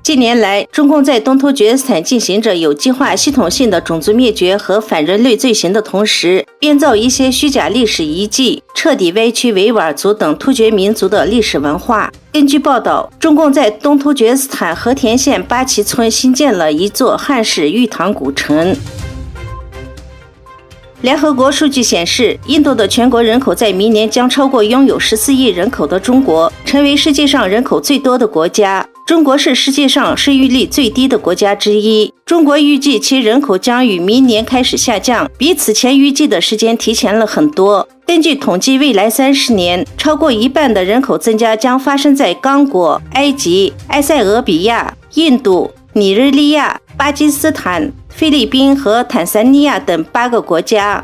近年来，中共在东突厥斯坦进行着有计划、系统性的种族灭绝和反人类罪行的同时，编造一些虚假历史遗迹，彻底歪曲维吾尔族等突厥民族的历史文化。根据报道，中共在东突厥斯坦和田县八旗村新建了一座汉式玉堂古城。联合国数据显示，印度的全国人口在明年将超过拥有14亿人口的中国，成为世界上人口最多的国家。中国是世界上生育率最低的国家之一。中国预计其人口将于明年开始下降，比此前预计的时间提前了很多。根据统计，未来30年，超过一半的人口增加将发生在刚果、埃及、埃塞俄比亚、印度、尼日利亚、巴基斯坦、菲律宾和坦桑尼亚等8个国家。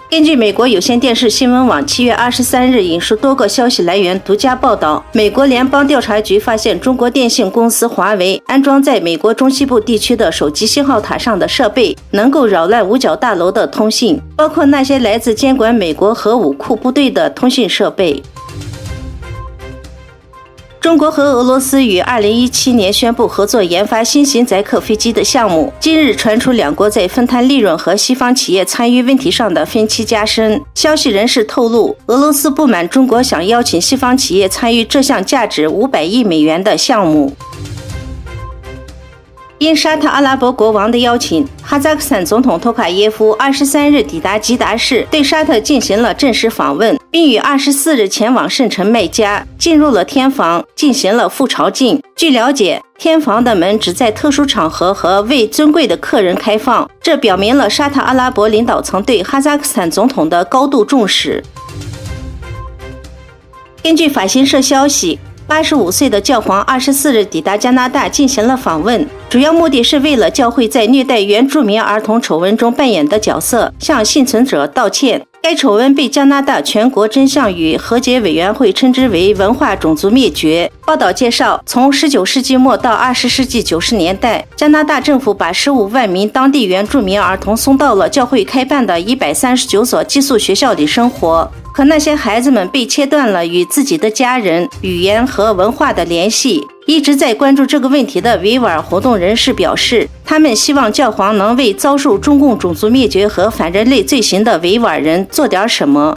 根据美国有线电视新闻网7月23日引述多个消息来源独家报道，美国联邦调查局发现中国电信公司华为安装在美国中西部地区的手机信号塔上的设备能够扰乱五角大楼的通信，包括那些来自监管美国核武库部队的通信设备。中国和俄罗斯于2017年宣布合作研发新型载客飞机的项目，今日传出两国在分摊利润和西方企业参与问题上的分歧加深。消息人士透露，俄罗斯不满中国想邀请西方企业参与这项价值500亿美元的项目。因沙特阿拉伯国王的邀请，哈萨克斯坦总统托卡耶夫23日抵达吉达市，对沙特进行了正式访问，并于24日前往圣城麦加，进入了天房，进行了赴朝觐。据了解，天房的门只在特殊场合和为尊贵的客人开放，这表明了沙特阿拉伯领导层对哈萨克斯坦总统的高度重视。根据法新社消息，85岁的教皇24日抵达加拿大进行了访问，主要目的是为了教会在虐待原住民儿童丑闻中扮演的角色向幸存者道歉。该丑闻被加拿大全国真相与和解委员会称之为文化种族灭绝。报道介绍，从19世纪末到20世纪90年代，加拿大政府把15万名当地原住民儿童送到了教会开办的139所寄宿学校里生活。可那些孩子们被切断了与自己的家人、语言和文化的联系。一直在关注这个问题的维吾尔活动人士表示，他们希望教皇能为遭受中共种族灭绝和反人类罪行的维吾尔人做点什么。